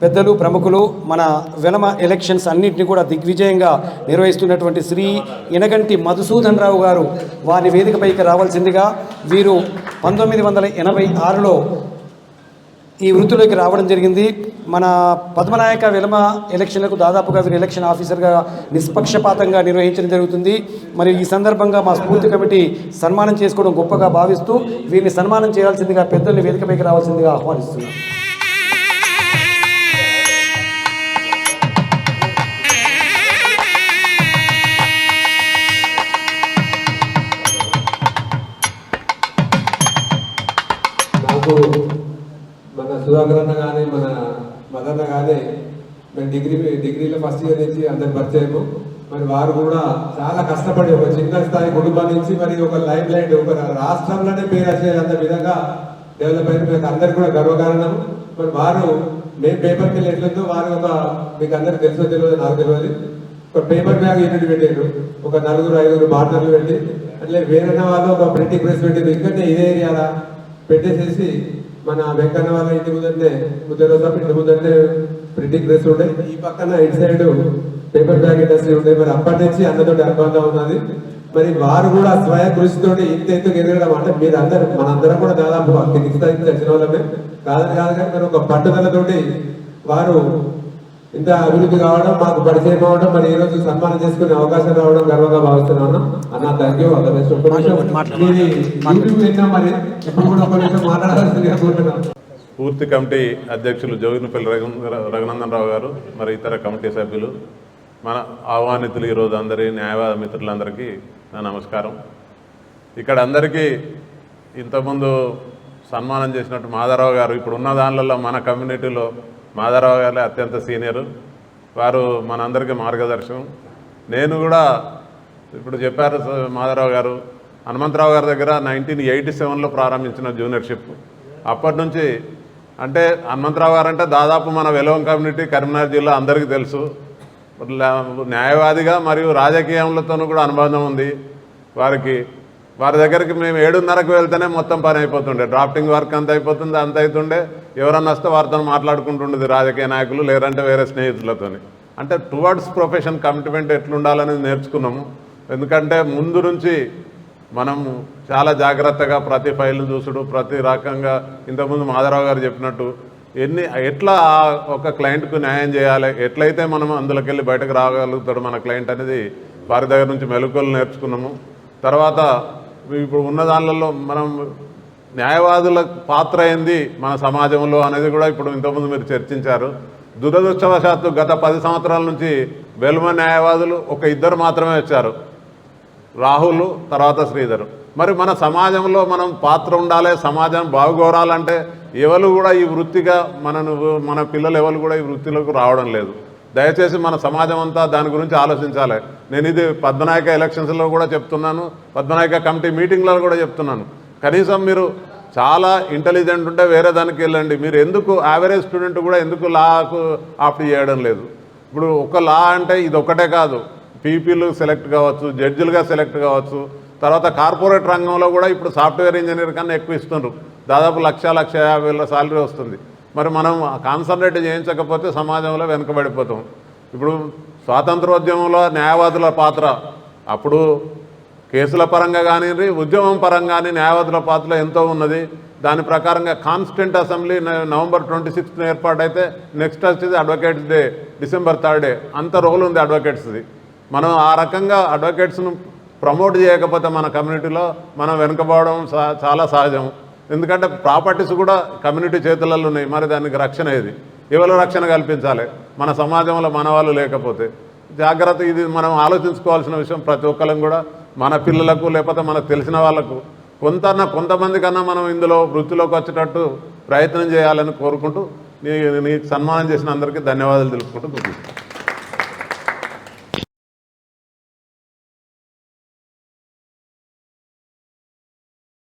పెద్దలు ప్రముఖులు మన వెలమ ఎలక్షన్స్ అన్నింటినీ కూడా దిగ్విజయంగా నిర్వహిస్తున్నటువంటి శ్రీ ఇనగంటి మధుసూదన్ రావు గారు వారి వేదికపైకి రావాల్సిందిగా వీరు 1986లో ఈ వృత్తిలోకి రావడం జరిగింది. మన పద్మనాయక వెలమ ఎలక్షన్లకు దాదాపుగా వీరు ఎలక్షన్ ఆఫీసర్గా నిష్పక్షపాతంగా నిర్వహించడం జరుగుతుంది. మరి ఈ సందర్భంగా మా స్ఫూర్తి కమిటీ సన్మానం చేసుకోవడం గొప్పగా భావిస్తూ వీరిని సన్మానం చేయాల్సిందిగా పెద్దల్ని వేదికపైకి రావాల్సిందిగా ఆహ్వానిస్తున్నాం. మన సుధాకర్ అన్న కానీ మన మదన్న కానీ మేము డిగ్రీలో ఫస్ట్ ఇయర్ నుంచి అందరు పరిచయము. మరి వారు కూడా చాలా కష్టపడి ఒక చిన్న స్థాయి కుటుంబం నుంచి మరి ఒక లైఫ్ లైట్ ఒక రాష్ట్రంలోనే పేరు వచ్చేంత విధంగా డెవలప్ అయిన మీకు అందరికి కూడా గర్వకారణం. మరి వారు మేము పేపర్ మిల్ ఎట్లుందో వారు ఒక మీకు అందరికి తెలుసో తెలియదు నాకు తెలియదు ఒక పేపర్ బ్యాగ్ యూనిట్ పెట్టారు. ఒక 4-5 పార్ట్నర్లు పెట్టి అట్లే వేరే వాళ్ళు ఒక ప్రింటింగ్ ప్రెస్ పెట్టారు. ఇక్కడనే ఇదే ఏరియాలా పెట్టేసేసి మన వెంకన్న వాళ్ళ ఇంటి ముందరనే ముద్దరోజా ఇంటి ముందరనే ప్రింటింగ్ ప్రెస్ ఉండే, ఈ పక్కన ఇటు సైడ్ పేపర్ బ్యాగ్ ఇండస్ట్రీ ఉండే. మరి అప్పటి నుంచి అన్నతోటి అనుబంధం ఉన్నది. మరి వారు కూడా స్వయం కృషితోటి ఇంత ఎత్తుకు ఎదగడం అంటే మీరు అందరూ మనందరం కూడా దాదాపు కింది స్థాయికి వచ్చిన వాళ్ళమే కాదని కాదు. కానీ మరి ఒక పట్టుదలతోటి వారు ఇంత అభివృద్ధి కావడం మాకు పరిచయం అవడం మరి ఈ రోజు సన్మానం చేసుకునే అవకాశం రావడం గర్వంగా భావిస్తున్నాను. అన్న థ్యాంక్ యూ. మరి ఇప్పుడు కూడా ఒక నిమిషం మాట్లాడాల్సిందిగా కోరుతున్నాను. పూర్తి కమిటీ అధ్యక్షులు జోగినపల్లి రఘునందన్ రావు గారు, మరి ఇతర కమిటీ సభ్యులు, మన ఆహ్వానితులు, ఈరోజు అందరి న్యాయవాద మిత్రులందరికీ నా నమస్కారం. ఇక్కడ అందరికీ ఇంతకుముందు సన్మానం చేసినట్టు మాధవరావు గారు ఇప్పుడు ఉన్న దానిలో మన కమ్యూనిటీలో మాధవరావు గారు అత్యంత సీనియరు. వారు మనందరికీ మార్గదర్శనం. నేను కూడా ఇప్పుడు చెప్పారు మాధవరావు గారు, హనుమంతరావు గారి దగ్గర 1987లో ప్రారంభించిన జూనియర్షిప్. అప్పటి నుంచి అంటే హనుమంతరావు గారు అంటే దాదాపు మన వెలవం కమ్యూనిటీ కరీంనగర్ జిల్లా అందరికీ తెలుసు. న్యాయవాదిగా మరియు రాజకీయంలతోనూ కూడా అనుబంధం ఉంది వారి దగ్గరికి మేము 7:30కు వెళ్తేనే మొత్తం పని అయిపోతుండే. డ్రాఫ్టింగ్ వర్క్ అంత అయిపోతుంది, అంత అవుతుండే. ఎవరన్నా వస్తే వారితో మాట్లాడుకుంటుండేది రాజకీయ నాయకులు, లేదంటే వేరే స్నేహితులతో. అంటే టువర్డ్స్ ప్రొఫెషన్ కమిట్మెంట్ ఎట్లుండాలనేది నేర్చుకున్నాము. ఎందుకంటే ముందు నుంచి మనం చాలా జాగ్రత్తగా ప్రతి ఫైల్ను చూసుడు, ప్రతి రకంగా ఇంతకుముందు మాధవరావు గారు చెప్పినట్టు ఎట్లా ఒక క్లయింట్కు న్యాయం చేయాలి, ఎట్లయితే మనం అందులోకి వెళ్ళి బయటకు రాగలుగుతాడు మన క్లయింట్ అనేది వారి దగ్గర నుంచి మెలకువలు నేర్చుకున్నాము. తర్వాత ఇప్పుడు ఉన్న దానిలలో మనం న్యాయవాదుల పాత్ర ఏంది మన సమాజంలో అనేది కూడా ఇప్పుడు ఇంతకుముందు మీరు చర్చించారు. దురదృష్టవశాత్తు గత 10 సంవత్సరాల నుంచి వెలుమ న్యాయవాదులు ఒక 2 మాత్రమే వచ్చారు, రాహుల్ తర్వాత శ్రీధర్. మరి మన సమాజంలో మనం పాత్ర ఉండాలి, సమాజం బాగుకోరాలంటే ఎవరు కూడా ఈ వృత్తిగా మన పిల్లలు ఎవరు కూడా ఈ వృత్తిలోకి రావడం లేదు. దయచేసి మన సమాజం అంతా దాని గురించి ఆలోచించాలి. నేను ఇది పద్మనాయక ఎలక్షన్స్లో కూడా చెప్తున్నాను, పద్మనాయక కమిటీ మీటింగ్లో కూడా చెప్తున్నాను. కనీసం మీరు చాలా ఇంటెలిజెంట్ ఉంటే వేరే దానికి వెళ్ళండి. మీరు ఎందుకు యావరేజ్ స్టూడెంట్ కూడా ఎందుకు లాకు ఆప్ట్ చేయడం లేదు? ఇప్పుడు ఒక లా అంటే ఇది ఒక్కటే కాదు, పీపీలు సెలెక్ట్ కావచ్చు, జడ్జిలుగా సెలెక్ట్ కావచ్చు. తర్వాత కార్పొరేట్ రంగంలో కూడా ఇప్పుడు సాఫ్ట్వేర్ ఇంజనీర్ కన్నా ఎక్కువ ఇస్తున్నారు. దాదాపు 1,50,000 శాలరీ వస్తుంది. మరి మనం కాన్సన్ట్రేట్ చేయించకపోతే సమాజంలో వెనుకబడిపోతాం. ఇప్పుడు స్వాతంత్రోద్యమంలో న్యాయవాదుల పాత్ర అప్పుడు కేసుల పరంగా కానీ ఉద్యమం పరంగా కానీ న్యాయవాదుల పాత్ర ఎంతో ఉన్నది. దాని ప్రకారంగా కాన్స్టిట్యూంట్ అసెంబ్లీ నవంబర్ 26న ఏర్పాటైతే నెక్స్ట్ వచ్చేది అడ్వకేట్స్ డే డిసెంబర్ 3 అంత రోల్ ఉంది అడ్వకేట్స్ది. మనం ఆ రకంగా అడ్వకేట్స్ను ప్రమోట్ చేయకపోతే మన కమ్యూనిటీలో మనం వెనుకబడడం చాలా సహజం. ఎందుకంటే ప్రాపర్టీస్ కూడా కమ్యూనిటీ చేతులలో ఉన్నాయి. మరి దానికి రక్షణ ఏది? ఎవరు రక్షణ కల్పించాలి మన సమాజంలో మన వాళ్ళు లేకపోతే? జాగ్రత్త, ఇది మనం ఆలోచించుకోవాల్సిన విషయం. ప్రతి ఒక్కరం కూడా మన పిల్లలకు లేకపోతే మనకు తెలిసిన వాళ్ళకు కొంతమంది కన్నా మనం ఇందులో వృత్తిలోకి వచ్చేటట్టు ప్రయత్నం చేయాలని కోరుకుంటూ నీకు సన్మానం చేసిన అందరికీ ధన్యవాదాలు తెలుపుకుంటూ